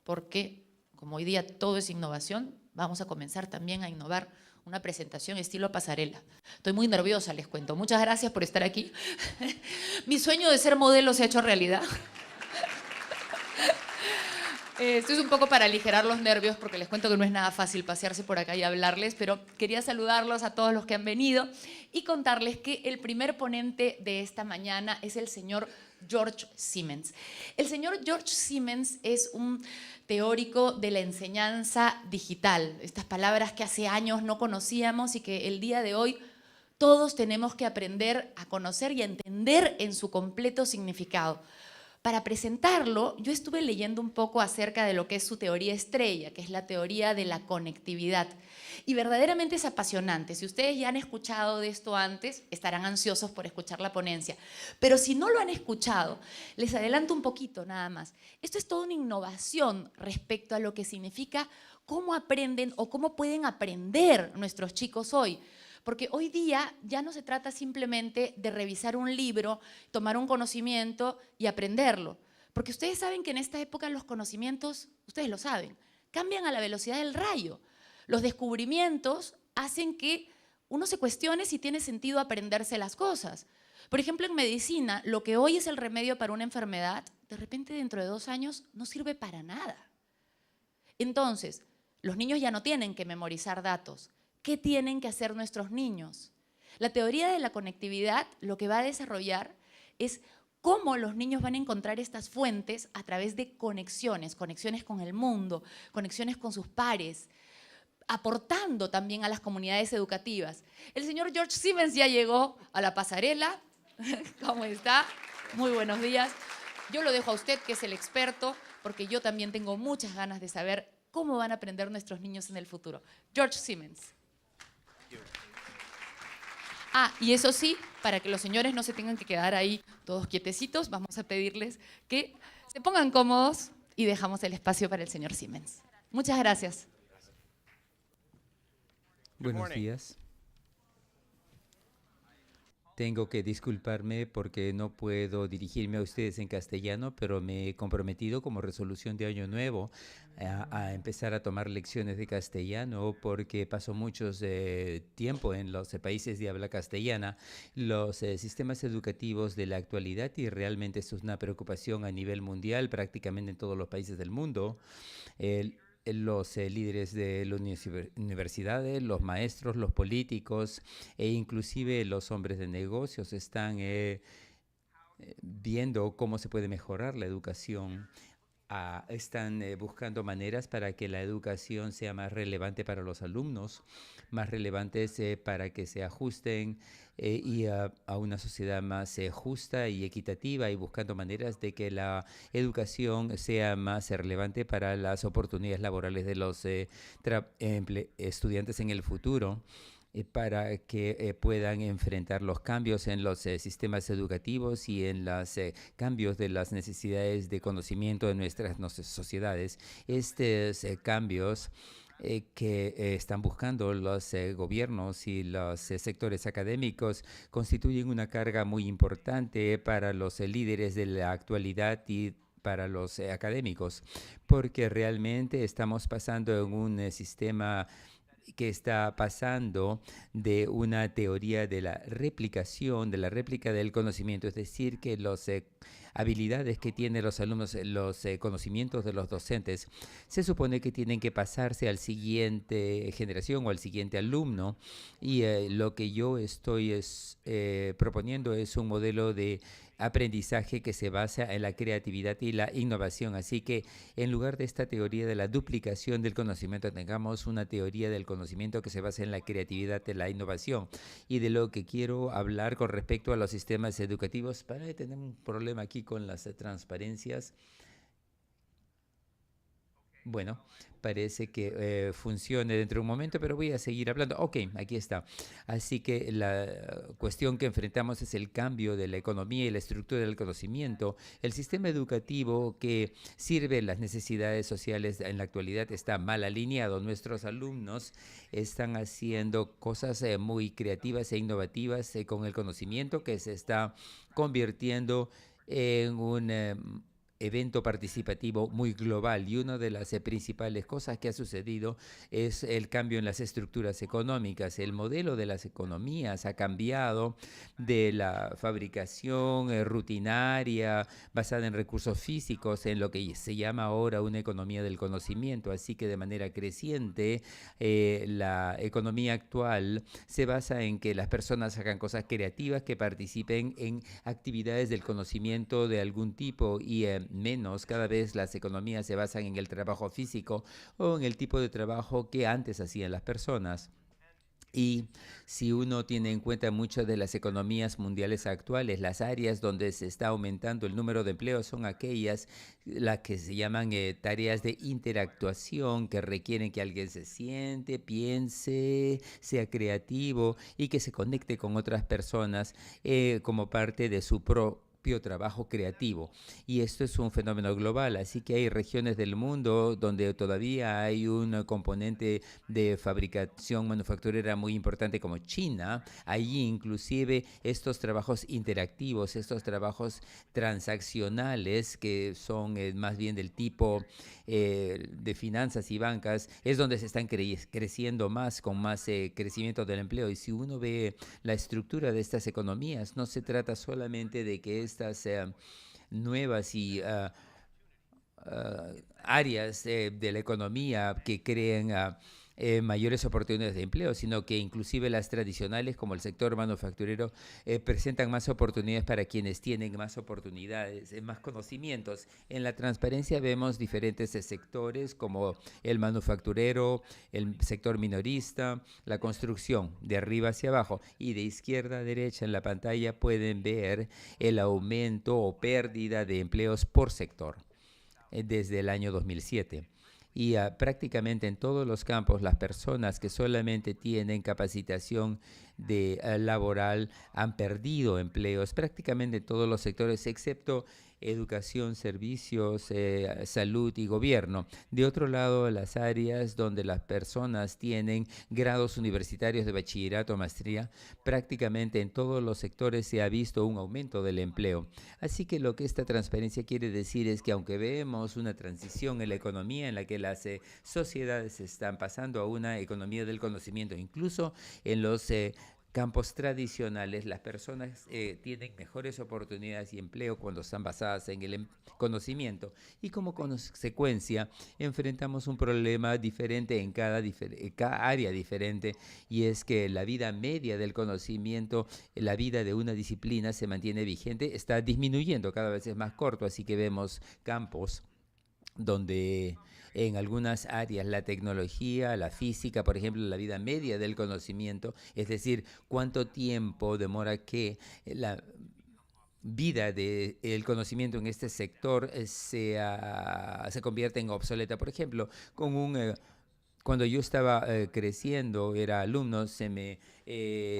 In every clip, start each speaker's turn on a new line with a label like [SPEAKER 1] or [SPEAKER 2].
[SPEAKER 1] porque como hoy día todo es innovación, vamos a comenzar también a innovar una presentación estilo pasarela. Estoy muy nerviosa, les cuento. Muchas gracias por estar aquí. Mi sueño de ser modelo se ha hecho realidad. Esto es un poco para aligerar los nervios porque les cuento que no es nada fácil pasearse por acá y hablarles, pero quería saludarlos a todos los que han venido y contarles que el primer ponente de esta mañana es el señor George Siemens. El señor George Siemens es un teórico de la enseñanza digital, estas palabras que hace años no conocíamos y que el día de hoy todos tenemos que aprender a conocer y a entender en su completo significado. Para presentarlo, yo estuve leyendo un poco acerca de lo que es su teoría estrella, que es la teoría de la conectividad. Y verdaderamente es apasionante. Si ustedes ya han escuchado de esto antes, estarán ansiosos por escuchar la ponencia. Pero si no lo han escuchado, les adelanto un poquito nada más. Esto es toda una innovación respecto a lo que significa cómo aprenden o cómo pueden aprender nuestros chicos hoy. Porque hoy día ya no se trata simplemente de revisar un libro, tomar un conocimiento y aprenderlo. Porque ustedes saben que en esta época los conocimientos, ustedes lo saben, cambian a la velocidad del rayo. Los descubrimientos hacen que uno se cuestione si tiene sentido aprenderse las cosas. Por ejemplo, en medicina, lo que hoy es el remedio para una enfermedad, de repente dentro de 2 años no sirve para nada. Entonces, los niños ya no tienen que memorizar datos. ¿Qué tienen que hacer nuestros niños? La teoría de la conectividad lo que va a desarrollar es cómo los niños van a encontrar estas fuentes a través de conexiones, conexiones con el mundo, conexiones con sus pares, aportando también a las comunidades educativas. El señor George Siemens ya llegó a la pasarela. ¿Cómo está? Muy buenos días. Yo lo dejo a usted, que es el experto, porque yo también tengo muchas ganas de saber cómo van a aprender nuestros niños en el futuro. George Siemens. Y eso sí, para que los señores no se tengan que quedar ahí todos quietecitos, vamos a pedirles que se pongan cómodos y dejamos el espacio para el señor Siemens. Muchas gracias.
[SPEAKER 2] Buenos días. Tengo que disculparme porque no puedo dirigirme a ustedes en castellano, pero me he comprometido como resolución de Año Nuevo a empezar a tomar lecciones de castellano porque paso mucho tiempo en los países de habla castellana, los sistemas educativos de la actualidad, y realmente esto es una preocupación a nivel mundial, prácticamente en todos los países del mundo. Los líderes de las universidades, los maestros, los políticos e inclusive los hombres de negocios están viendo cómo se puede mejorar la educación. Están buscando maneras para que la educación sea más relevante para los alumnos, más relevantes para que se ajusten y a una sociedad más justa y equitativa, y buscando maneras de que la educación sea más relevante para las oportunidades laborales de los estudiantes en el futuro, para que puedan enfrentar los cambios en los sistemas educativos y en los cambios de las necesidades de conocimiento de nuestras sociedades. Estos cambios que están buscando los gobiernos y los sectores académicos constituyen una carga muy importante para los líderes de la actualidad y para los académicos, porque realmente estamos pasando en un sistema que está pasando de una teoría de la replicación, de la réplica del conocimiento, es decir, que las habilidades que tienen los alumnos, los conocimientos de los docentes, se supone que tienen que pasarse al siguiente generación o al siguiente alumno, y lo que yo estoy proponiendo es un modelo de aprendizaje que se basa en la creatividad y la innovación. Así que en lugar de esta teoría de la duplicación del conocimiento, tengamos una teoría del conocimiento que se basa en la creatividad y la innovación. Y de lo que quiero hablar con respecto a los sistemas educativos, para tener un problema aquí con las transparencias. Bueno, parece que funcione dentro de un momento, pero voy a seguir hablando. Ok, aquí está. Así que la cuestión que enfrentamos es el cambio de la economía y la estructura del conocimiento. El sistema educativo que sirve las necesidades sociales en la actualidad está mal alineado. Nuestros alumnos están haciendo cosas muy creativas e innovativas con el conocimiento, que se está convirtiendo en un evento participativo muy global y una de las principales cosas que ha sucedido es el cambio en las estructuras económicas. El modelo de las economías ha cambiado de la fabricación rutinaria basada en recursos físicos en lo que se llama ahora una economía del conocimiento. Así que de manera creciente la economía actual se basa en que las personas hagan cosas creativas, que participen en actividades del conocimiento de algún tipo y menos, cada vez las economías se basan en el trabajo físico o en el tipo de trabajo que antes hacían las personas. Y si uno tiene en cuenta muchas de las economías mundiales actuales, las áreas donde se está aumentando el número de empleos son aquellas las que se llaman tareas de interactuación, que requieren que alguien se siente, piense, sea creativo y que se conecte con otras personas como parte de su propio trabajo creativo. Y esto es un fenómeno global, así que hay regiones del mundo donde todavía hay un componente de fabricación manufacturera muy importante como China. Allí inclusive estos trabajos interactivos, estos trabajos transaccionales que son más bien del tipo de finanzas y bancas, es donde se están creciendo más, con más crecimiento del empleo. Y si uno ve la estructura de estas economías, no se trata solamente de que estas nuevas y áreas de la economía que creen mayores oportunidades de empleo, sino que inclusive las tradicionales como el sector manufacturero presentan más oportunidades para quienes tienen más oportunidades, más conocimientos. En la transparencia vemos diferentes sectores como el manufacturero, el sector minorista, la construcción, de arriba hacia abajo, y de izquierda a derecha en la pantalla pueden ver el aumento o pérdida de empleos por sector desde el año 2007. Y prácticamente en todos los campos las personas que solamente tienen capacitación laboral han perdido empleos prácticamente en todos los sectores excepto educación, servicios, salud y gobierno. De otro lado, las áreas donde las personas tienen grados universitarios de bachillerato o maestría, prácticamente en todos los sectores se ha visto un aumento del empleo. Así que lo que esta transparencia quiere decir es que aunque vemos una transición en la economía en la que las sociedades están pasando a una economía del conocimiento, incluso en los campos tradicionales, las personas tienen mejores oportunidades y empleo cuando están basadas en el conocimiento y como consecuencia enfrentamos un problema diferente en cada área diferente y es que la vida media del conocimiento, la vida de una disciplina se mantiene vigente, está disminuyendo, cada vez es más corto, así que vemos campos donde en algunas áreas la tecnología, la física, por ejemplo, la vida media del conocimiento, es decir, cuánto tiempo demora que la vida del conocimiento en este sector se convierte en obsoleta. Por ejemplo, cuando yo estaba creciendo, era alumno, se me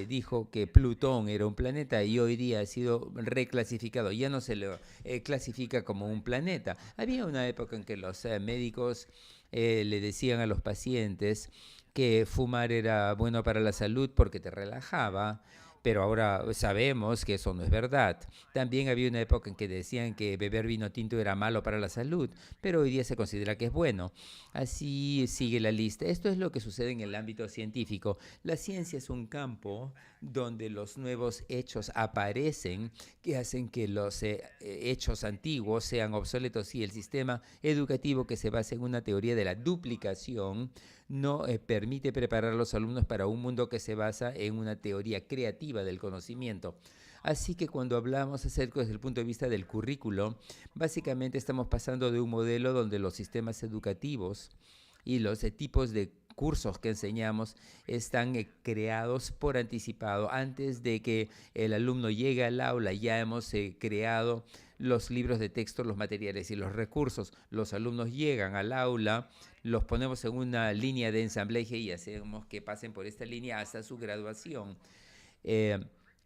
[SPEAKER 2] dijo que Plutón era un planeta y hoy día ha sido reclasificado. Ya no se lo clasifica como un planeta. Había una época en que los médicos le decían a los pacientes que fumar era bueno para la salud porque te relajaba. Pero ahora sabemos que eso no es verdad. También había una época en que decían que beber vino tinto era malo para la salud, pero hoy día se considera que es bueno. Así sigue la lista. Esto es lo que sucede en el ámbito científico. La ciencia es un campo donde los nuevos hechos aparecen que hacen que los hechos antiguos sean obsoletos y el sistema educativo que se basa en una teoría de la duplicación no permite preparar a los alumnos para un mundo que se basa en una teoría creativa del conocimiento. Así que cuando hablamos acerca desde el punto de vista del currículo, básicamente estamos pasando de un modelo donde los sistemas educativos y los tipos de cursos que enseñamos están creados por anticipado. Antes de que el alumno llegue al aula, ya hemos creado los libros de texto, los materiales y los recursos. Los alumnos llegan al aula, los ponemos en una línea de ensamblaje y hacemos que pasen por esta línea hasta su graduación.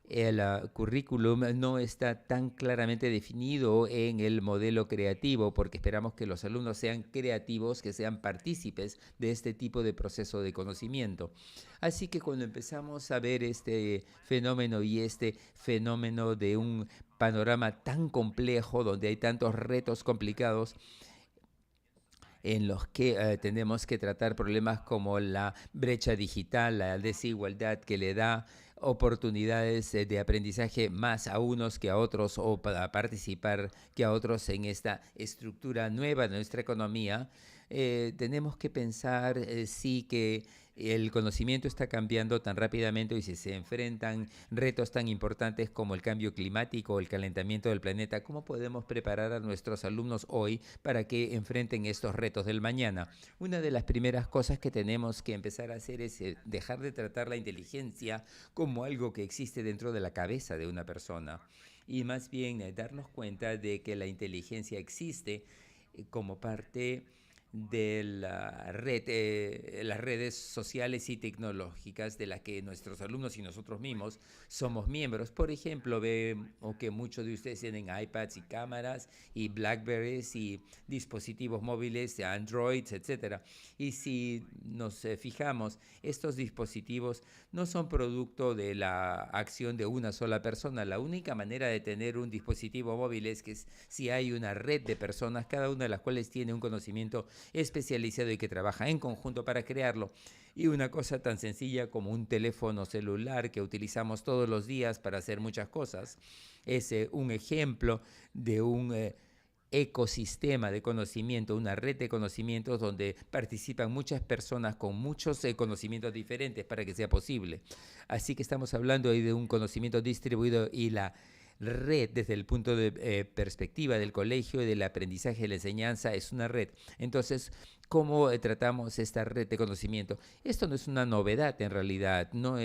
[SPEAKER 2] el currículum no está tan claramente definido en el modelo creativo, porque esperamos que los alumnos sean creativos, que sean partícipes de este tipo de proceso de conocimiento. Así que cuando empezamos a ver este fenómeno y este fenómeno de un panorama tan complejo, donde hay tantos retos complicados, en los que tenemos que tratar problemas como la brecha digital, la desigualdad que le da oportunidades de aprendizaje más a unos que a otros o para participar que a otros en esta estructura nueva de nuestra economía. Tenemos que pensar sí que el conocimiento está cambiando tan rápidamente y si se enfrentan retos tan importantes como el cambio climático o el calentamiento del planeta, ¿cómo podemos preparar a nuestros alumnos hoy para que enfrenten estos retos del mañana? Una de las primeras cosas que tenemos que empezar a hacer es dejar de tratar la inteligencia como algo que existe dentro de la cabeza de una persona y más bien darnos cuenta de que la inteligencia existe como parte de la red, las redes sociales y tecnológicas de las que nuestros alumnos y nosotros mismos somos miembros. Por ejemplo, vemos que muchos de ustedes tienen iPads y cámaras y Blackberries y dispositivos móviles, Androids, etcétera. Y si nos fijamos, estos dispositivos no son producto de la acción de una sola persona. La única manera de tener un dispositivo móvil es que si hay una red de personas, cada una de las cuales tiene un conocimiento especializado y que trabaja en conjunto para crearlo. Y una cosa tan sencilla como un teléfono celular que utilizamos todos los días para hacer muchas cosas es un ejemplo de un ecosistema de conocimiento, una red de conocimientos donde participan muchas personas con muchos conocimientos diferentes para que sea posible. Así que estamos hablando ahí de un conocimiento distribuido y la red desde el punto de perspectiva del colegio y del aprendizaje y la enseñanza es una red. Entonces, ¿cómo tratamos esta red de conocimiento? Esto no es una novedad en realidad, no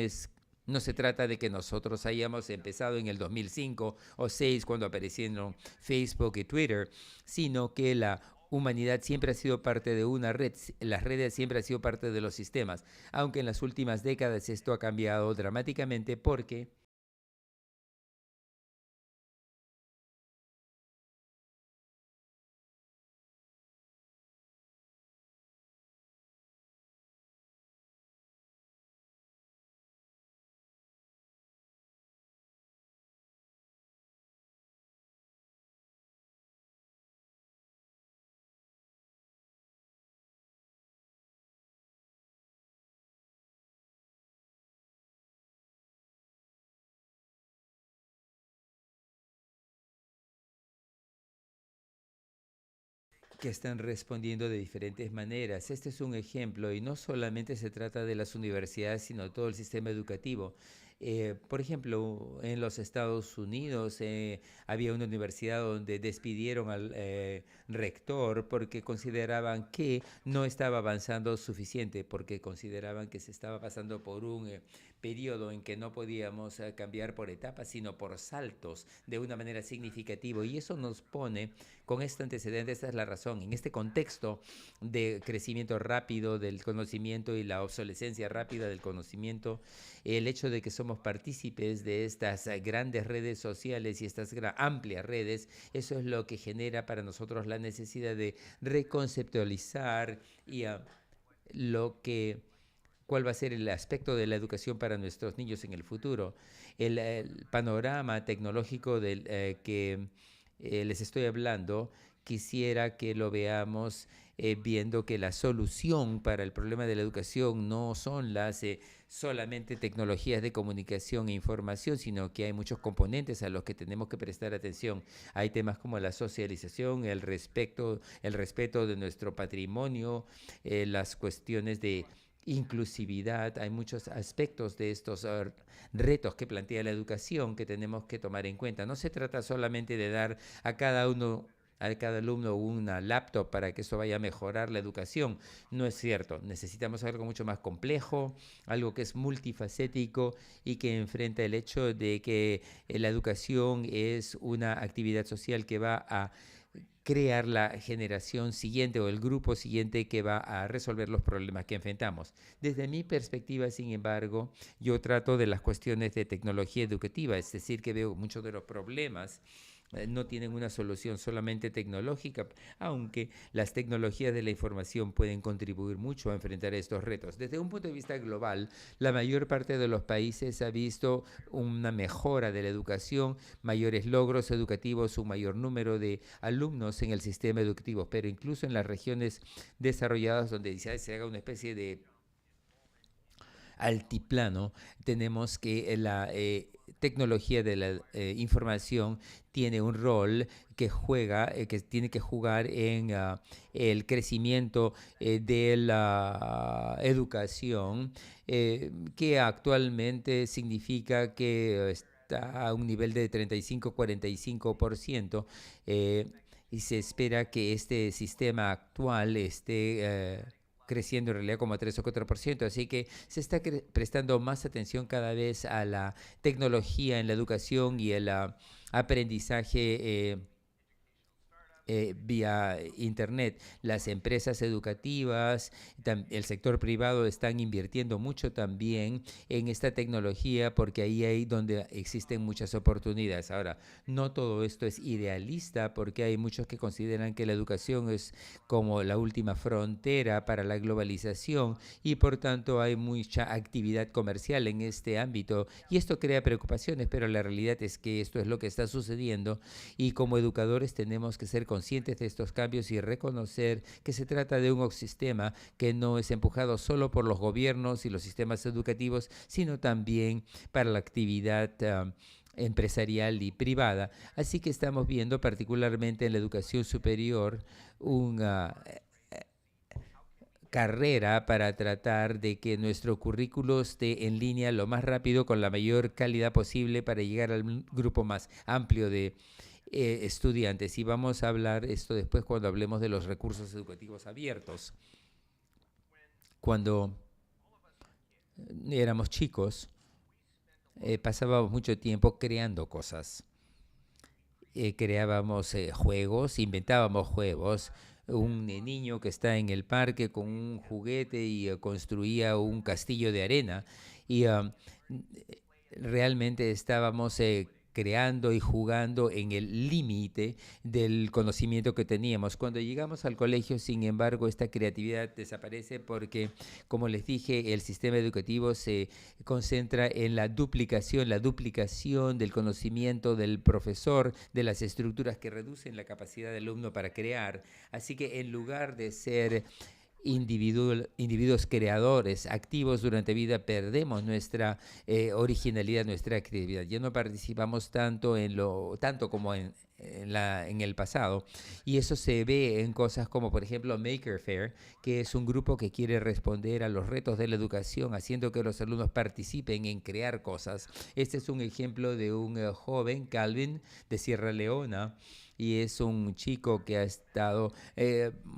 [SPEAKER 2] se trata de que nosotros hayamos empezado en el 2005 o 2006 cuando aparecieron Facebook y Twitter, sino que la humanidad siempre ha sido parte de una red, las redes siempre han sido parte de los sistemas, aunque en las últimas décadas esto ha cambiado dramáticamente porque que están respondiendo de diferentes maneras. Este es un ejemplo y no solamente se trata de las universidades, sino todo el sistema educativo. Por ejemplo, en los Estados Unidos había una universidad donde despidieron al rector porque consideraban que no estaba avanzando suficiente, porque consideraban que se estaba pasando por un periodo en que no podíamos cambiar por etapas, sino por saltos de una manera significativa. Y eso nos pone con este antecedente, esta es la razón, en este contexto de crecimiento rápido del conocimiento y la obsolescencia rápida del conocimiento, el hecho de que somos partícipes de estas grandes redes sociales y estas amplias redes, eso es lo que genera para nosotros la necesidad de reconceptualizar y lo que cuál va a ser el aspecto de la educación para nuestros niños en el futuro. El panorama tecnológico del que les estoy hablando, quisiera que lo veamos viendo que la solución para el problema de la educación no son las solamente tecnologías de comunicación e información, sino que hay muchos componentes a los que tenemos que prestar atención. Hay temas como la socialización, el respeto de nuestro patrimonio, las cuestiones de inclusividad, hay muchos aspectos de estos retos que plantea la educación que tenemos que tomar en cuenta. No se trata solamente de dar a cada alumno una laptop para que eso vaya a mejorar la educación. No es cierto. Necesitamos algo mucho más complejo, algo que es multifacético y que enfrenta el hecho de que la educación es una actividad social que va a crear la generación siguiente o el grupo siguiente que va a resolver los problemas que enfrentamos. Desde mi perspectiva, sin embargo, yo trato de las cuestiones de tecnología educativa, es decir, que veo muchos de los problemas no tienen una solución solamente tecnológica, aunque las tecnologías de la información pueden contribuir mucho a enfrentar estos retos. Desde un punto de vista global, la mayor parte de los países ha visto una mejora de la educación, mayores logros educativos, un mayor número de alumnos en el sistema educativo, pero incluso en las regiones desarrolladas donde se haga una especie de altiplano, tenemos que la tecnología de la información tiene un rol que juega, que tiene que jugar en el crecimiento de la educación, que actualmente significa que está a un nivel de 35-45%, y se espera que este sistema actual esté creciendo en realidad como a 3 o 4%, así que se está prestando más atención cada vez a la tecnología en la educación y el aprendizaje vía Internet. Las empresas educativas, el sector privado están invirtiendo mucho también en esta tecnología porque ahí hay donde existen muchas oportunidades. Ahora, no todo esto es idealista porque hay muchos que consideran que la educación es como la última frontera para la globalización y por tanto hay mucha actividad comercial en este ámbito y esto crea preocupaciones, pero la realidad es que esto es lo que está sucediendo y como educadores tenemos que ser conscientes de estos cambios y reconocer que se trata de un ecosistema que no es empujado solo por los gobiernos y los sistemas educativos, sino también para la actividad empresarial y privada. Así que estamos viendo particularmente en la educación superior una carrera para tratar de que nuestro currículo esté en línea lo más rápido con la mayor calidad posible para llegar al grupo más amplio de estudiantes. Y vamos a hablar esto después cuando hablemos de los recursos educativos abiertos. Cuando éramos chicos, pasábamos mucho tiempo creando cosas. Creábamos juegos, inventábamos juegos. Un niño que está en el parque con un juguete y construía un castillo de arena y realmente estábamos creando y jugando en el límite del conocimiento que teníamos. Cuando llegamos al colegio, sin embargo, esta creatividad desaparece porque, como les dije, el sistema educativo se concentra en la duplicación del conocimiento del profesor, de las estructuras que reducen la capacidad del alumno para crear. Así que en lugar de ser individuos creadores, activos durante vida, perdemos nuestra originalidad, nuestra creatividad. Ya no participamos tanto como en el pasado. Y eso se ve en cosas como, por ejemplo, Maker Faire, que es un grupo que quiere responder a los retos de la educación, haciendo que los alumnos participen en crear cosas. Este es un ejemplo de un joven, Calvin, de Sierra Leona, y es un chico que ha estado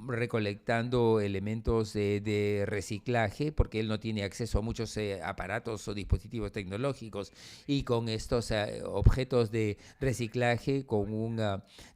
[SPEAKER 2] recolectando elementos de reciclaje porque él no tiene acceso a muchos aparatos o dispositivos tecnológicos y con estos objetos de reciclaje, con un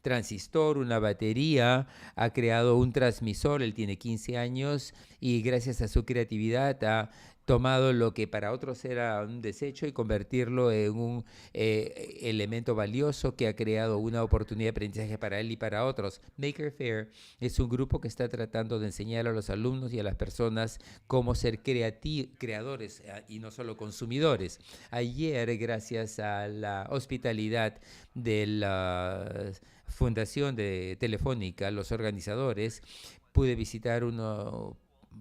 [SPEAKER 2] transistor, una batería, ha creado un transmisor. Él tiene 15 años y gracias a su creatividad ha tomado lo que para otros era un desecho y convertirlo en un elemento valioso que ha creado una oportunidad de aprendizaje para él y para otros. Maker Faire es un grupo que está tratando de enseñar a los alumnos y a las personas cómo ser creadores y no solo consumidores. Ayer, gracias a la hospitalidad de la Fundación de Telefónica, los organizadores, pude visitar un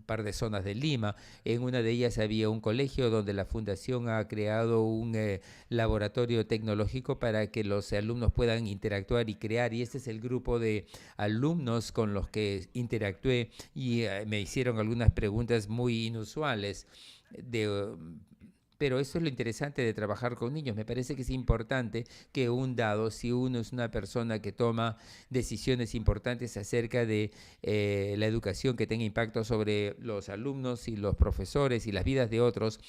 [SPEAKER 2] par de zonas de Lima. En una de ellas había un colegio donde la fundación ha creado un laboratorio tecnológico para que los alumnos puedan interactuar y crear. Y este es el grupo de alumnos con los que interactué y me hicieron algunas preguntas muy inusuales pero eso es lo interesante de trabajar con niños. Me parece que es importante que si uno es una persona que toma decisiones importantes acerca de la educación que tenga impacto sobre los alumnos y los profesores y las vidas de otros,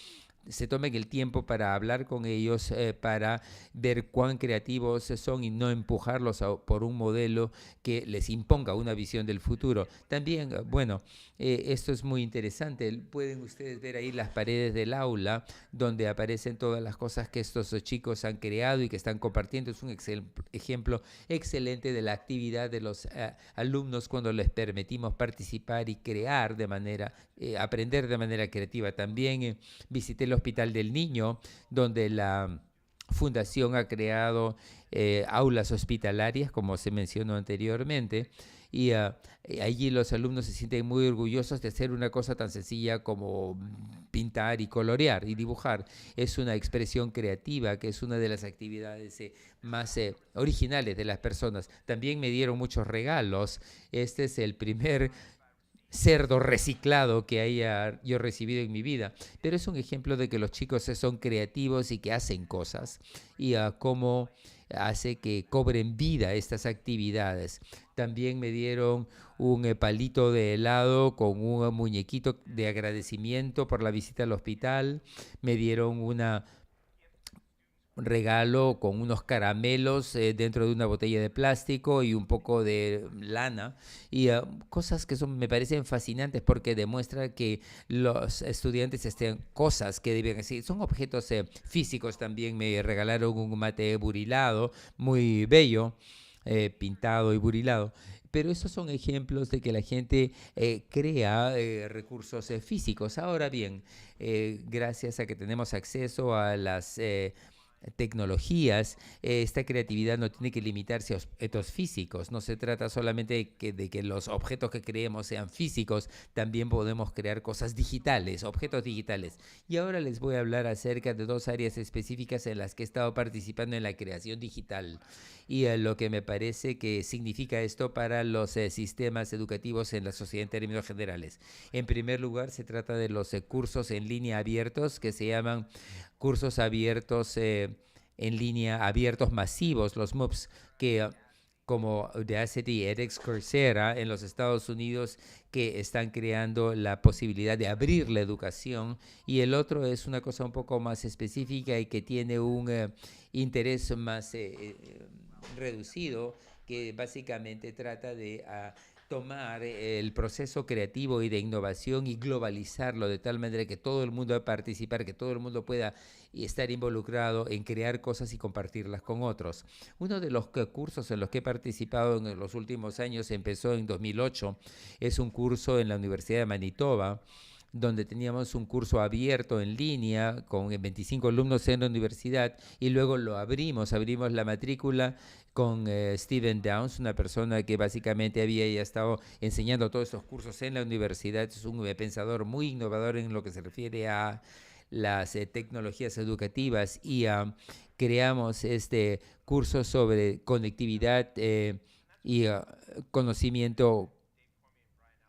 [SPEAKER 2] se tomen el tiempo para hablar con ellos, para ver cuán creativos son y no empujarlos por un modelo que les imponga una visión del futuro. También, bueno, esto es muy interesante. Pueden ustedes ver ahí las paredes del aula donde aparecen todas las cosas que estos chicos han creado y que están compartiendo. Es un ejemplo excelente de la actividad de los alumnos cuando les permitimos participar y crear de manera, aprender de manera creativa. También visité el Hospital del Niño, donde la Fundación ha creado aulas hospitalarias, como se mencionó anteriormente, y allí los alumnos se sienten muy orgullosos de hacer una cosa tan sencilla como pintar y colorear y dibujar. Es una expresión creativa que es una de las actividades más originales de las personas. También me dieron muchos regalos. Este es el primer cerdo reciclado que haya yo recibido en mi vida, pero es un ejemplo de que los chicos son creativos y que hacen cosas y cómo hace que cobren vida estas actividades. También me dieron un palito de helado con un muñequito de agradecimiento por la visita al hospital. Me dieron un regalo con unos caramelos dentro de una botella de plástico y un poco de lana y cosas que me parecen fascinantes porque demuestra que los estudiantes cosas que deben decir, son objetos físicos. También me regalaron un mate burilado muy bello, pintado y burilado. Pero esos son ejemplos de que la gente crea recursos físicos. Ahora bien, gracias a que tenemos acceso a las tecnologías, esta creatividad no tiene que limitarse a objetos físicos. No se trata solamente de que los objetos que creemos sean físicos, también podemos crear cosas digitales, objetos digitales. Y ahora les voy a hablar acerca de dos áreas específicas en las que he estado participando en la creación digital y lo que me parece que significa esto para los sistemas educativos en la sociedad en términos generales. En primer lugar, se trata de los cursos en línea abiertos que se llaman cursos abiertos en línea, abiertos masivos, los MOOCs, que como Udacity, edX, Coursera en los Estados Unidos, que están creando la posibilidad de abrir la educación, y el otro es una cosa un poco más específica y que tiene un interés más reducido, que básicamente trata de tomar el proceso creativo y de innovación y globalizarlo de tal manera que todo el mundo va a participar, que todo el mundo pueda estar involucrado en crear cosas y compartirlas con otros. Uno de los cursos en los que he participado en los últimos años empezó en 2008. Es un curso en la Universidad de Manitoba, donde teníamos un curso abierto en línea con 25 alumnos en la universidad y luego lo abrimos la matrícula con Stephen Downes, una persona que básicamente había ya estado enseñando todos estos cursos en la universidad. Es un pensador muy innovador en lo que se refiere a las tecnologías educativas y creamos este curso sobre conectividad y conocimiento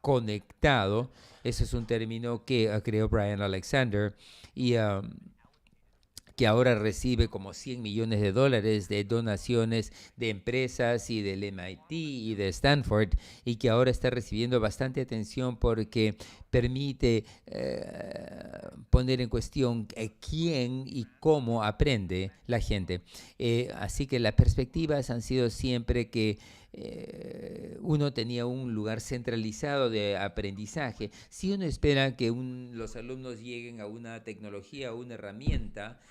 [SPEAKER 2] conectado. Ese es un término que creó Brian Alexander y que ahora recibe como $100 millones de donaciones de empresas y del MIT y de Stanford, y que ahora está recibiendo bastante atención porque permite poner en cuestión quién y cómo aprende la gente. Así que las perspectivas han sido siempre que uno tenía un lugar centralizado de aprendizaje. Si uno espera que los alumnos lleguen a una tecnología, a una herramienta,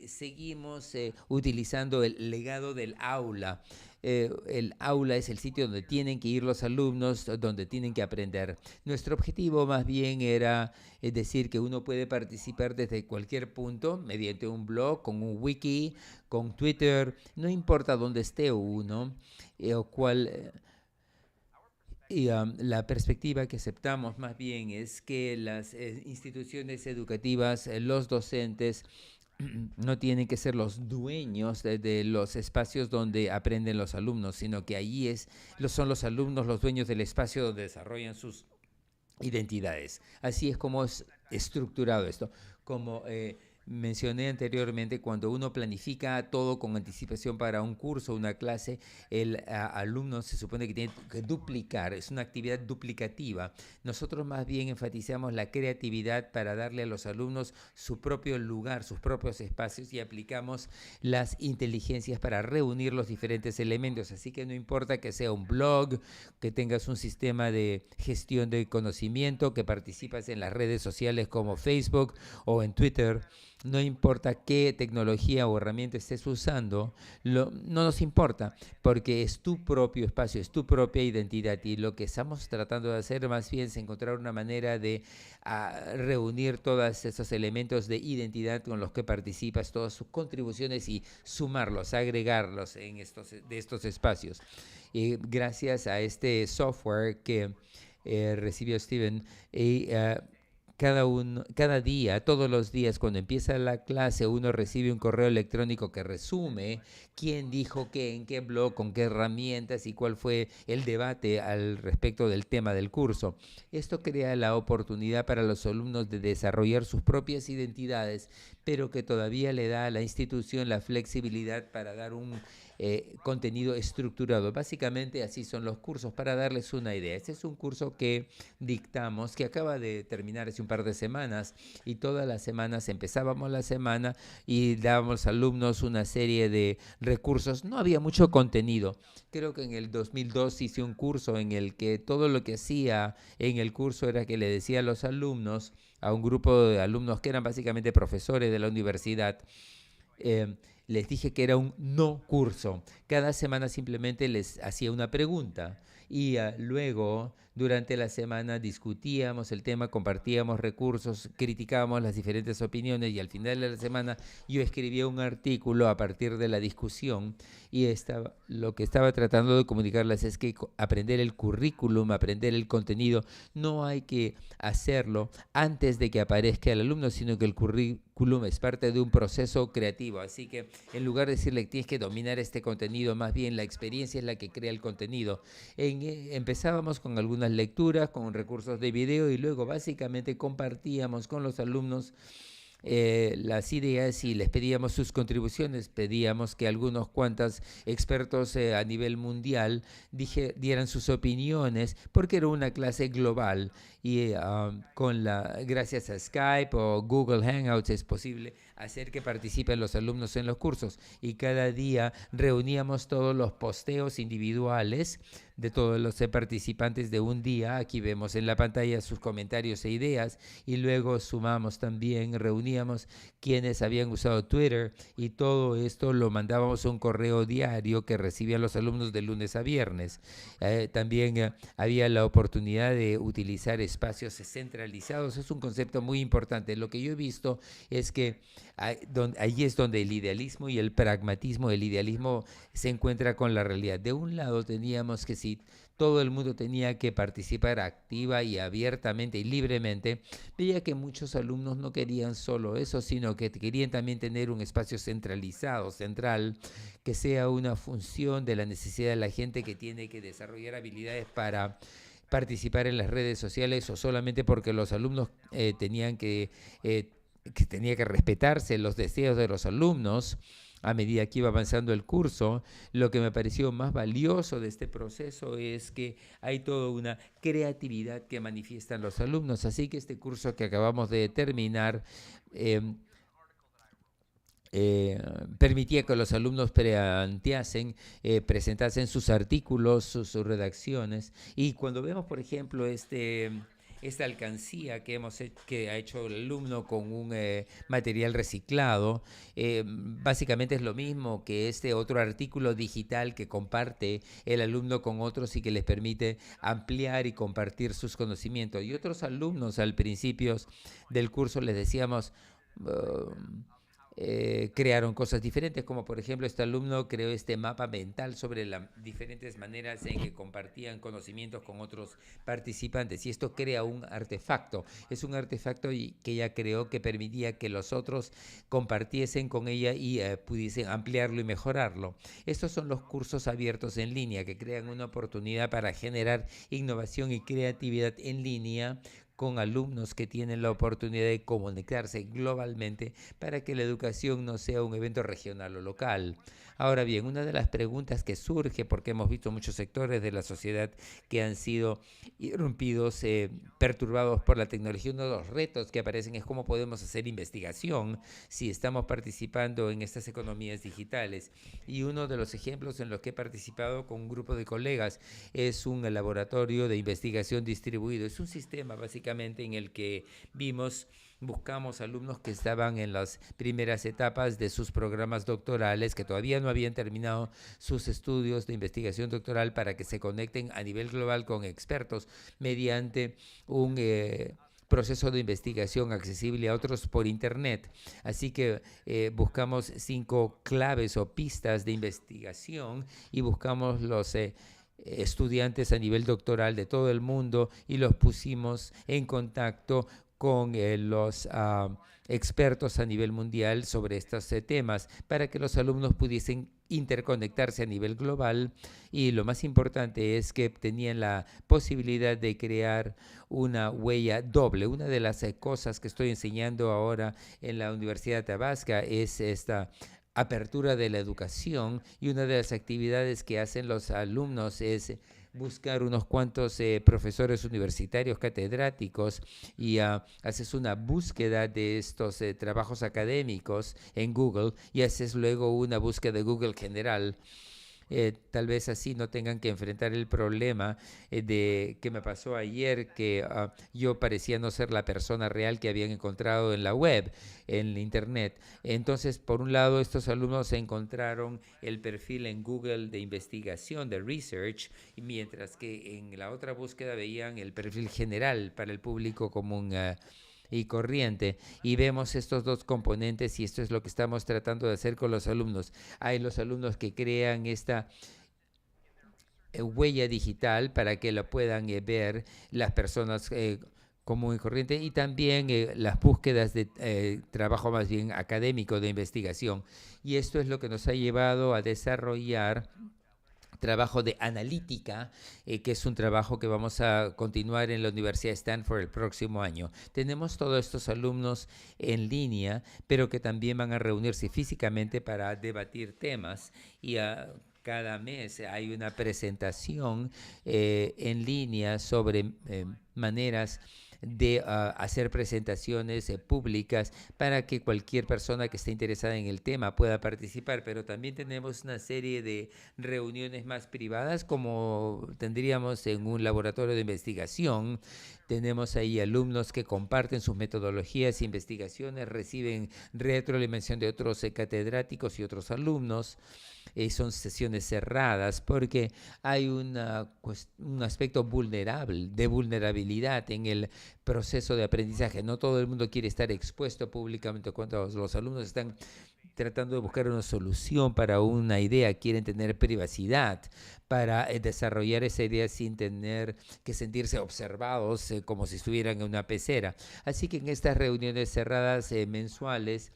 [SPEAKER 2] seguimos utilizando el legado del aula. El aula es el sitio donde tienen que ir los alumnos, donde tienen que aprender. Nuestro objetivo más bien era decir que uno puede participar desde cualquier punto, mediante un blog, con un wiki, con Twitter, no importa dónde esté uno, o cuál... Y la perspectiva que aceptamos más bien es que las instituciones educativas, los docentes, no tienen que ser los dueños de los espacios donde aprenden los alumnos, sino que allí son los alumnos los dueños del espacio donde desarrollan sus identidades. Así es como es estructurado esto. Como mencioné anteriormente, cuando uno planifica todo con anticipación para un curso, una clase, el alumno se supone que tiene que duplicar, es una actividad duplicativa. Nosotros más bien enfatizamos la creatividad para darle a los alumnos su propio lugar, sus propios espacios, y aplicamos las inteligencias para reunir los diferentes elementos. Así que no importa que sea un blog, que tengas un sistema de gestión de conocimiento, que participas en las redes sociales como Facebook o en Twitter. No importa qué tecnología o herramienta estés usando, no nos importa, porque es tu propio espacio, es tu propia identidad, y lo que estamos tratando de hacer más bien es encontrar una manera de reunir todos esos elementos de identidad con los que participas, todas sus contribuciones, y sumarlos, agregarlos en estos espacios. Y gracias a este software que recibió Steven, cada día, todos los días, cuando empieza la clase, uno recibe un correo electrónico que resume quién dijo qué, en qué blog, con qué herramientas y cuál fue el debate al respecto del tema del curso. Esto crea la oportunidad para los alumnos de desarrollar sus propias identidades, pero que todavía le da a la institución la flexibilidad para dar un contenido estructurado. Básicamente así son los cursos, para darles una idea. Este es un curso que dictamos, que acaba de terminar hace un par de semanas, y todas las semanas empezábamos la semana y dábamos a los alumnos una serie de recursos. No había mucho contenido. Creo que en el 2002 hice un curso en el que todo lo que hacía en el curso era que le decía a los alumnos, a un grupo de alumnos que eran básicamente profesores de la universidad, les dije que era un no curso. Cada semana simplemente les hacía una pregunta, y luego durante la semana discutíamos el tema, compartíamos recursos, criticábamos las diferentes opiniones, y al final de la semana yo escribía un artículo a partir de la discusión, y lo que estaba tratando de comunicarles es que aprender el currículum, aprender el contenido, no hay que hacerlo antes de que aparezca el alumno, sino que el currículum es parte de un proceso creativo. Así que en lugar de decirle que tienes que dominar este contenido, más bien la experiencia es la que crea el contenido. Empezábamos con algunas lecturas, con recursos de video, y luego básicamente compartíamos con los alumnos las ideas, y les pedíamos sus contribuciones. Pedíamos que algunos cuantos expertos a nivel mundial dieran sus opiniones, porque era una clase global, y gracias a Skype o Google Hangouts es posible hacer que participen los alumnos en los cursos, y cada día reuníamos todos los posteos individuales de todos los participantes de un día. Aquí vemos en la pantalla sus comentarios e ideas, y luego sumamos también, reuníamos quienes habían usado Twitter, y todo esto lo mandábamos a un correo diario que recibían los alumnos de lunes a viernes. También había la oportunidad de utilizar espacios centralizados. Es un concepto muy importante. Lo que yo he visto es que allí es donde el idealismo y el pragmatismo, el idealismo se encuentra con la realidad. De un lado teníamos que, si todo el mundo tenía que participar activa y abiertamente y libremente, veía que muchos alumnos no querían solo eso, sino que querían también tener un espacio centralizado, central, que sea una función de la necesidad de la gente que tiene que desarrollar habilidades para participar en las redes sociales, o solamente porque los alumnos tenía que respetarse los deseos de los alumnos. A medida que iba avanzando el curso, lo que me pareció más valioso de este proceso es que hay toda una creatividad que manifiestan los alumnos. Así que este curso que acabamos de terminar permitía que los alumnos presentasen sus artículos, sus redacciones. Y cuando vemos, por ejemplo, esta alcancía que ha hecho el alumno con un material reciclado, básicamente es lo mismo que este otro artículo digital que comparte el alumno con otros y que les permite ampliar y compartir sus conocimientos. Y otros alumnos al principio del curso les decíamos, crearon cosas diferentes, como por ejemplo este alumno creó este mapa mental sobre las diferentes maneras en que compartían conocimientos con otros participantes, y esto crea un artefacto. Es un artefacto que ella creó, que permitía que los otros compartiesen con ella y pudiesen ampliarlo y mejorarlo. Estos son los cursos abiertos en línea, que crean una oportunidad para generar innovación y creatividad en línea con alumnos que tienen la oportunidad de comunicarse globalmente para que la educación no sea un evento regional o local. Ahora bien, una de las preguntas que surge, porque hemos visto muchos sectores de la sociedad que han sido irrumpidos, perturbados por la tecnología, uno de los retos que aparecen es cómo podemos hacer investigación si estamos participando en estas economías digitales. Y uno de los ejemplos en los que he participado con un grupo de colegas es un laboratorio de investigación distribuido. Es un sistema básicamente en el que buscamos alumnos que estaban en las primeras etapas de sus programas doctorales, que todavía no habían terminado sus estudios de investigación doctoral, para que se conecten a nivel global con expertos mediante un proceso de investigación accesible a otros por Internet. Así que buscamos 5 claves o pistas de investigación y buscamos los estudiantes a nivel doctoral de todo el mundo y los pusimos en contacto con los expertos a nivel mundial sobre estos temas para que los alumnos pudiesen interconectarse a nivel global, y lo más importante es que tenían la posibilidad de crear una huella doble. Una de las cosas que estoy enseñando ahora en la Universidad de Tabasco es esta apertura de la educación, y una de las actividades que hacen los alumnos es buscar unos cuantos profesores universitarios, catedráticos, y haces una búsqueda de estos trabajos académicos en Google y haces luego una búsqueda de Google general. Tal vez así no tengan que enfrentar el problema de que me pasó ayer, que yo parecía no ser la persona real que habían encontrado en la web, en Internet. Entonces, por un lado, estos alumnos encontraron el perfil en Google de investigación, de research, mientras que en la otra búsqueda veían el perfil general para el público común y corriente, y vemos estos dos componentes, y esto es lo que estamos tratando de hacer con los alumnos. Hay los alumnos que crean esta huella digital para que lo puedan ver las personas común y corriente, y también las búsquedas de trabajo más bien académico de investigación, y esto es lo que nos ha llevado a desarrollar trabajo de analítica, que es un trabajo que vamos a continuar en la Universidad de Stanford el próximo año. Tenemos todos estos alumnos en línea, pero que también van a reunirse físicamente para debatir temas, y cada mes hay una presentación en línea sobre maneras de hacer presentaciones públicas para que cualquier persona que esté interesada en el tema pueda participar. Pero también tenemos una serie de reuniones más privadas, como tendríamos en un laboratorio de investigación. Tenemos ahí alumnos que comparten sus metodologías e investigaciones, reciben retroalimentación de otros catedráticos y otros alumnos. Son sesiones cerradas porque hay un aspecto de vulnerabilidad en el proceso de aprendizaje. No todo el mundo quiere estar expuesto públicamente cuando los alumnos están tratando de buscar una solución para una idea, quieren tener privacidad para desarrollar esa idea sin tener que sentirse observados como si estuvieran en una pecera. Así que en estas reuniones cerradas mensuales,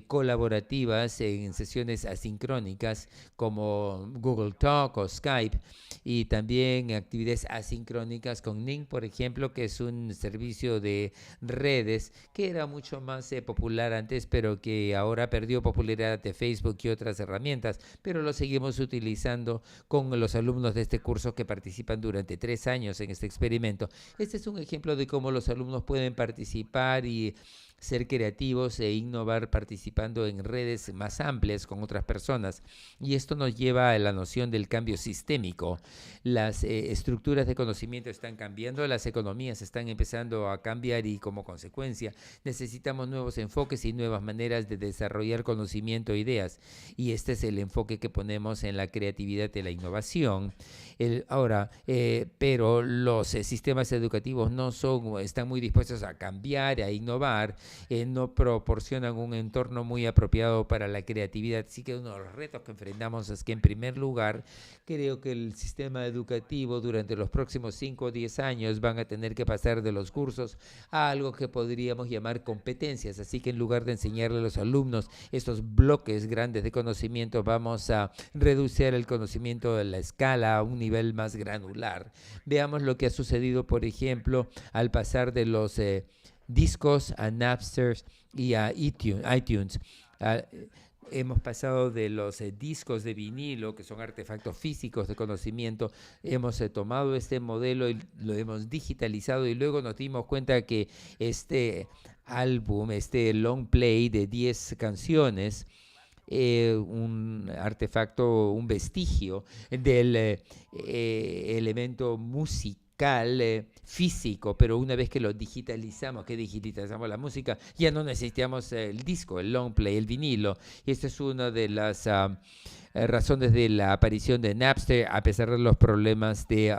[SPEAKER 2] colaborativas, en sesiones asincrónicas como Google Talk o Skype, y también actividades asincrónicas con Ning, por ejemplo, que es un servicio de redes que era mucho más popular antes, pero que ahora perdió popularidad de Facebook y otras herramientas, pero lo seguimos utilizando con los alumnos de este curso que participan durante 3 años en este experimento. Este es un ejemplo de cómo los alumnos pueden participar y ser creativos e innovar participando en redes más amplias con otras personas. Y esto nos lleva a la noción del cambio sistémico. Las estructuras de conocimiento están cambiando, las economías están empezando a cambiar, y como consecuencia necesitamos nuevos enfoques y nuevas maneras de desarrollar conocimiento e ideas. Y este es el enfoque que ponemos en la creatividad y la innovación. Pero los sistemas educativos no están muy dispuestos a cambiar, a innovar, no proporcionan un entorno muy apropiado para la creatividad. Así que uno de los retos que enfrentamos es que, en primer lugar, creo que el sistema educativo durante los próximos 5 o 10 años van a tener que pasar de los cursos a algo que podríamos llamar competencias. Así que en lugar de enseñarle a los alumnos estos bloques grandes de conocimiento, vamos a reducir el conocimiento de la escala a un nivel más granular. Veamos lo que ha sucedido, por ejemplo, al pasar de los discos a Napster y a iTunes. Hemos pasado de los discos de vinilo, que son artefactos físicos de conocimiento, hemos tomado este modelo y lo hemos digitalizado, y luego nos dimos cuenta que este álbum, este long play de 10 canciones, un artefacto, un vestigio del elemento musical físico, pero una vez que lo digitalizamos, que digitalizamos la música, ya no necesitamos el disco, el long play, el vinilo. Y esta es una de las razones de la aparición de Napster, a pesar de los problemas de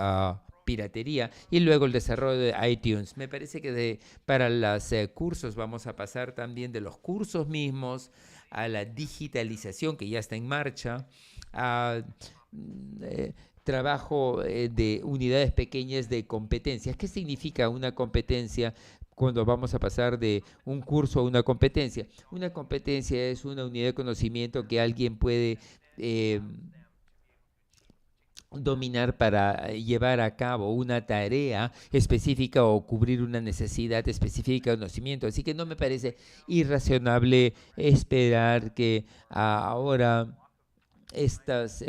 [SPEAKER 2] piratería, y luego el desarrollo de iTunes. Me parece que para los cursos vamos a pasar también de los cursos mismos a la digitalización, que ya está en marcha, a trabajo de unidades pequeñas de competencias. ¿Qué significa una competencia cuando vamos a pasar de un curso a una competencia? Una competencia es una unidad de conocimiento que alguien puede dominar para llevar a cabo una tarea específica o cubrir una necesidad específica de conocimiento. Así que no me parece irrazonable esperar que ahora estos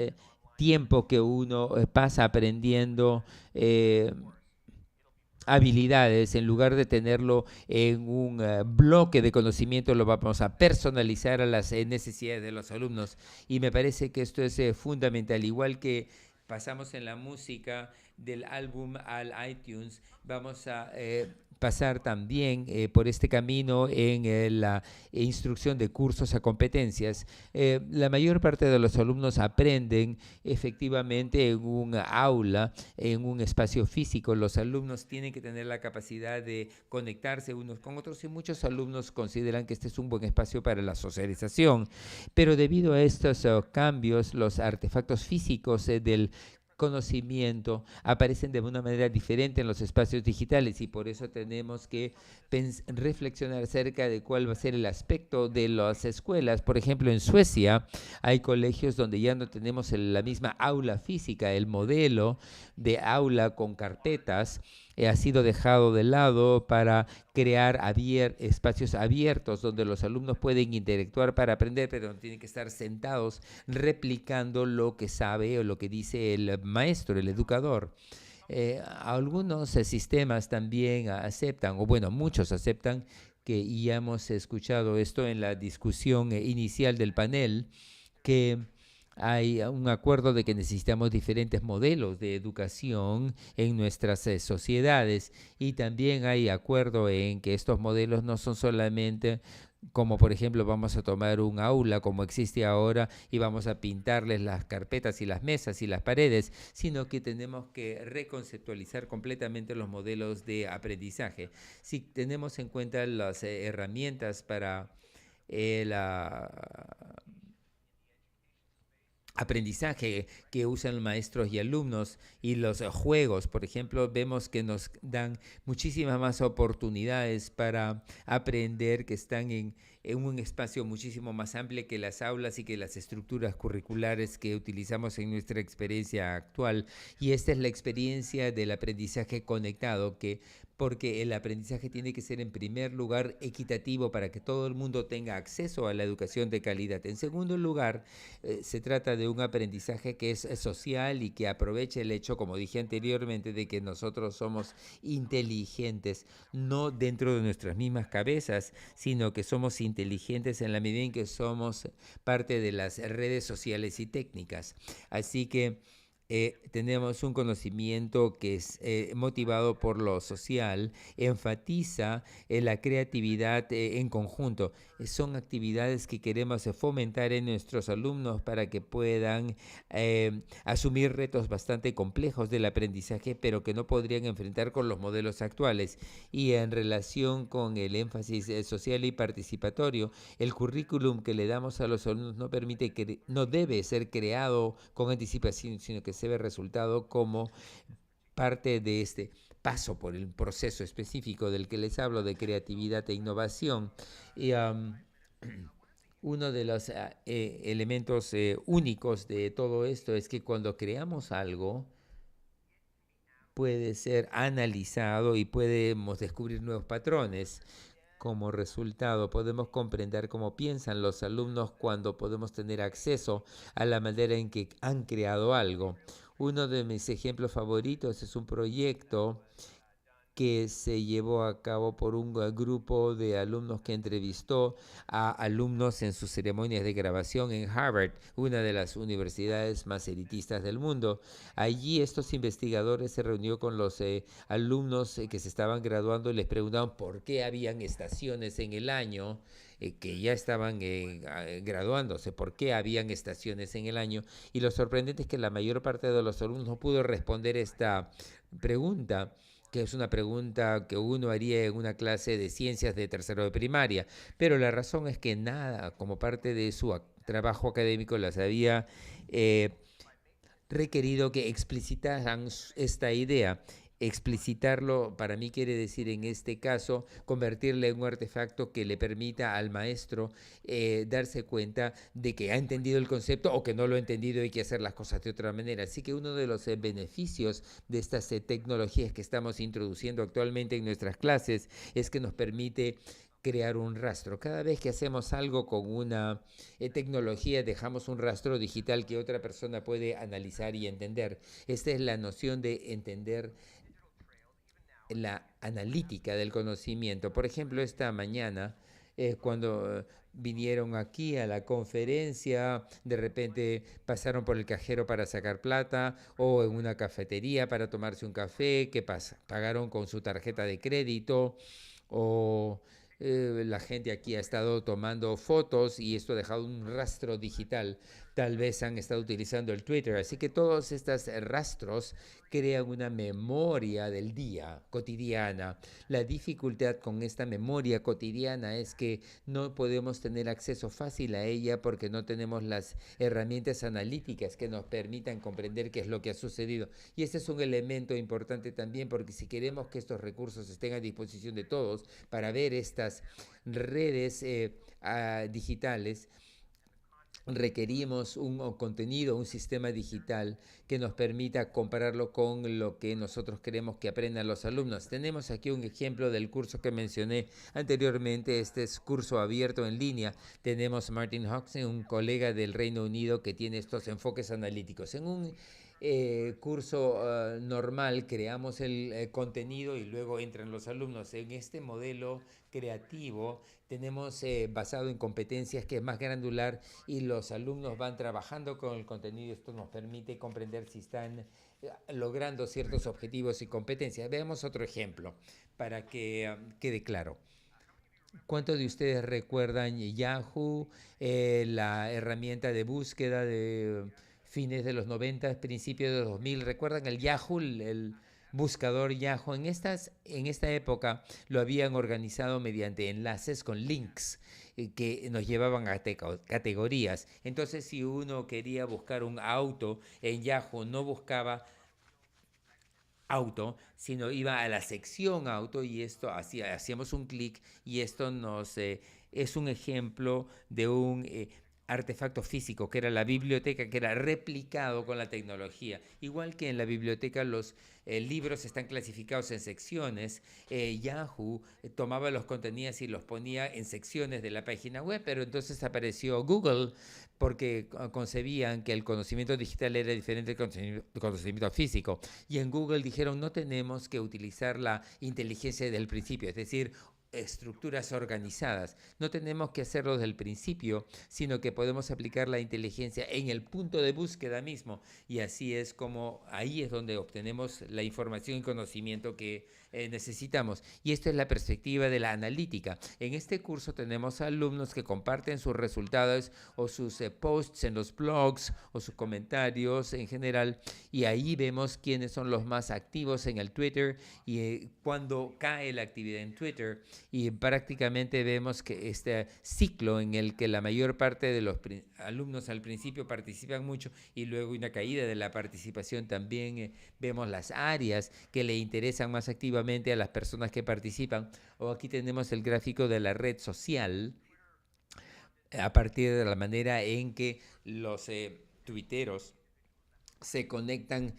[SPEAKER 2] tiempo que uno pasa aprendiendo habilidades, en lugar de tenerlo en un bloque de conocimiento, lo vamos a personalizar a las necesidades de los alumnos. Y me parece que esto es fundamental. Igual que pasamos en la música del álbum al iTunes, vamos a pasar también por este camino en la instrucción de cursos a competencias. La mayor parte de los alumnos aprenden efectivamente en un aula, en un espacio físico. Los alumnos tienen que tener la capacidad de conectarse unos con otros, y muchos alumnos consideran que este es un buen espacio para la socialización. Pero debido a estos cambios, los artefactos físicos del conocimiento aparecen de una manera diferente en los espacios digitales, y por eso tenemos que reflexionar acerca de cuál va a ser el aspecto de las escuelas. Por ejemplo, en Suecia hay colegios donde ya no tenemos la misma aula física. El modelo de aula con carpetas ha sido dejado de lado para crear espacios abiertos donde los alumnos pueden interactuar para aprender, pero no tienen que estar sentados replicando lo que sabe o lo que dice el maestro, el educador. Algunos sistemas también aceptan, o bueno, muchos aceptan, que ya hemos escuchado esto en la discusión inicial del panel, que hay un acuerdo de que necesitamos diferentes modelos de educación en nuestras sociedades, y también hay acuerdo en que estos modelos no son solamente como, por ejemplo, vamos a tomar un aula como existe ahora y vamos a pintarles las carpetas y las mesas y las paredes, sino que tenemos que reconceptualizar completamente los modelos de aprendizaje. Si tenemos en cuenta las herramientas para la aprendizaje que usan maestros y alumnos, y los juegos, por ejemplo, vemos que nos dan muchísimas más oportunidades para aprender, que están en un espacio muchísimo más amplio que las aulas y que las estructuras curriculares que utilizamos en nuestra experiencia actual. Y esta es la experiencia del aprendizaje conectado, porque el aprendizaje tiene que ser, en primer lugar, equitativo para que todo el mundo tenga acceso a la educación de calidad. En segundo lugar, se trata de un aprendizaje que es social y que aproveche el hecho, como dije anteriormente, de que nosotros somos inteligentes, no dentro de nuestras mismas cabezas, sino que somos inteligentes en la medida en que somos parte de las redes sociales y técnicas. Así que tenemos un conocimiento que es motivado por lo social, enfatiza la creatividad en conjunto. Son actividades que queremos fomentar en nuestros alumnos para que puedan asumir retos bastante complejos del aprendizaje, pero que no podrían enfrentar con los modelos actuales. Y en relación con el énfasis social y participatorio, el currículum que le damos a los alumnos no debe ser creado con anticipación, sino que se ve resultado como parte de este paso por el proceso específico del que les hablo de creatividad e innovación. Y uno de los elementos únicos de todo esto es que cuando creamos algo, puede ser analizado y podemos descubrir nuevos patrones. Como resultado, podemos comprender cómo piensan los alumnos cuando podemos tener acceso a la manera en que han creado algo. Uno de mis ejemplos favoritos es un proyecto que se llevó a cabo por un grupo de alumnos que entrevistó a alumnos en sus ceremonias de grabación en Harvard, una de las universidades más elitistas del mundo. Allí estos investigadores se reunió con los alumnos que se estaban graduando y les preguntaban por qué habían estaciones en el año, que ya estaban graduándose, por qué habían estaciones en el año. Y lo sorprendente es que la mayor parte de los alumnos no pudo responder esta pregunta, que es una pregunta que uno haría en una clase de ciencias de tercero de primaria, pero la razón es que nada, como parte de su trabajo académico, las había requerido que explicitaran esta idea. Explicitarlo para mí quiere decir en este caso convertirle en un artefacto que le permita al maestro darse cuenta de que ha entendido el concepto o que no lo ha entendido y hay que hacer las cosas de otra manera. Así que uno de los beneficios de estas tecnologías que estamos introduciendo actualmente en nuestras clases es que nos permite crear un rastro. Cada vez que hacemos algo con una tecnología, dejamos un rastro digital que otra persona puede analizar y entender. Esta es la noción de entender la analítica del conocimiento. Por ejemplo, esta mañana, cuando vinieron aquí a la conferencia, de repente pasaron por el cajero para sacar plata o en una cafetería para tomarse un café, ¿qué pasa? Pagaron con su tarjeta de crédito o la gente aquí ha estado tomando fotos y esto ha dejado un rastro digital. Tal vez han estado utilizando el Twitter. Así que todos estos rastros crean una memoria del día cotidiana. La dificultad con esta memoria cotidiana es que no podemos tener acceso fácil a ella porque no tenemos las herramientas analíticas que nos permitan comprender qué es lo que ha sucedido. Y este es un elemento importante también porque si queremos que estos recursos estén a disposición de todos para ver estas redes digitales, requerimos un contenido, un sistema digital que nos permita compararlo con lo que nosotros queremos que aprendan los alumnos. Tenemos aquí un ejemplo del curso que mencioné anteriormente. Este es curso abierto en línea. Tenemos a Martin Hodgson, un colega del Reino Unido que tiene estos enfoques analíticos. En un curso normal creamos el contenido y luego entran los alumnos. En este modelo creativo tenemos basado en competencias que es más granular y los alumnos van trabajando con el contenido. Esto nos permite comprender si están logrando ciertos objetivos y competencias. Veamos otro ejemplo para que quede claro. ¿Cuántos de ustedes recuerdan Yahoo, la herramienta de búsqueda de fines de los 90, principios de los 2000? ¿Recuerdan el Yahoo, el buscador Yahoo? En esta época lo habían organizado mediante enlaces con links que nos llevaban a categorías. Entonces, si uno quería buscar un auto en Yahoo, no buscaba auto, sino iba a la sección auto y esto hacíamos un clic y esto es un ejemplo de un artefacto físico que era la biblioteca, que era replicado con la tecnología. Igual que en la biblioteca los libros están clasificados en secciones, Yahoo tomaba los contenidos y los ponía en secciones de la página web, pero entonces apareció Google porque concebían que el conocimiento digital era diferente del conocimiento físico. Y en Google dijeron, no tenemos que utilizar la inteligencia del principio, es decir, estructuras organizadas. No tenemos que hacerlo desde el principio, sino que podemos aplicar la inteligencia en el punto de búsqueda mismo. Y así es como ahí es donde obtenemos la información y conocimiento que necesitamos. Y esto es la perspectiva de la analítica. En este curso tenemos alumnos que comparten sus resultados o sus posts en los blogs o sus comentarios en general. Y ahí vemos quiénes son los más activos en el Twitter y cuando cae la actividad en Twitter. Y prácticamente vemos que este ciclo en el que la mayor parte de los alumnos al principio participan mucho y luego una caída de la participación, también vemos las áreas que le interesan más activamente a las personas que participan. O aquí tenemos el gráfico de la red social a partir de la manera en que los tuiteros se conectan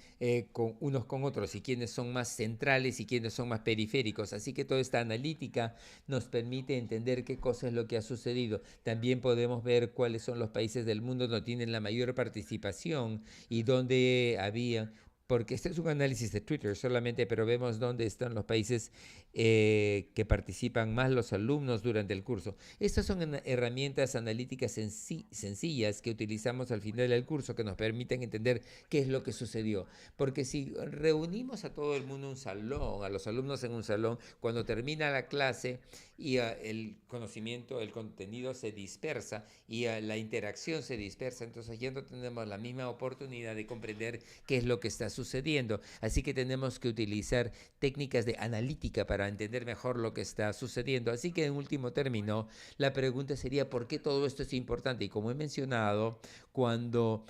[SPEAKER 2] con unos con otros y quiénes son más centrales y quiénes son más periféricos. Así que toda esta analítica nos permite entender qué cosa es lo que ha sucedido. También podemos ver cuáles son los países del mundo donde tienen la mayor participación y donde había, porque este es un análisis de Twitter solamente, pero vemos dónde están los países que participan más los alumnos durante el curso. Estas son herramientas analíticas sencillas que utilizamos al final del curso que nos permiten entender qué es lo que sucedió. Porque si reunimos a todo el mundo en un salón, a los alumnos en un salón, cuando termina la clase y el conocimiento, el contenido se dispersa y la interacción se dispersa, entonces ya no tenemos la misma oportunidad de comprender qué es lo que está sucediendo. Así que tenemos que utilizar técnicas de analítica para entender mejor lo que está sucediendo. Así que en último término, la pregunta sería ¿por qué todo esto es importante? Y como he mencionado, cuando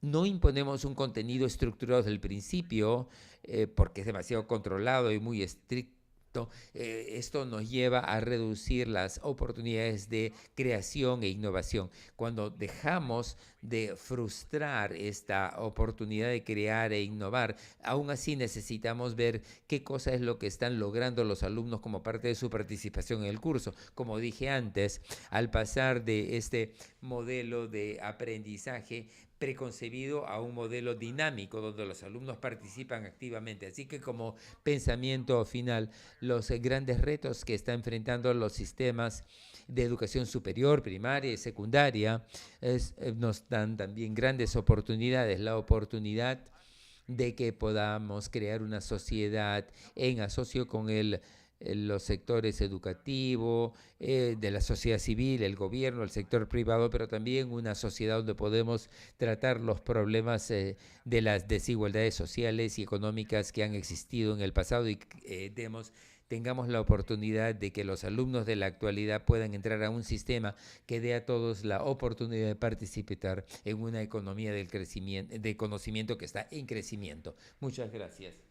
[SPEAKER 2] no imponemos un contenido estructurado desde el principio, porque es demasiado controlado y muy estricto, esto nos lleva a reducir las oportunidades de creación e innovación. Cuando dejamos de frustrar esta oportunidad de crear e innovar, aún así necesitamos ver qué cosa es lo que están logrando los alumnos como parte de su participación en el curso. Como dije antes, al pasar de este modelo de aprendizaje preconcebido a un modelo dinámico donde los alumnos participan activamente. Así que como pensamiento final, los grandes retos que están enfrentando los sistemas de educación superior, primaria y secundaria nos dan también grandes oportunidades. La oportunidad de que podamos crear una sociedad en asocio con los sectores educativo, de la sociedad civil, el gobierno, el sector privado, pero también una sociedad donde podemos tratar los problemas de las desigualdades sociales y económicas que han existido en el pasado y tengamos la oportunidad de que los alumnos de la actualidad puedan entrar a un sistema que dé a todos la oportunidad de participar en una economía del crecimiento, de conocimiento que está en crecimiento. Muchas gracias.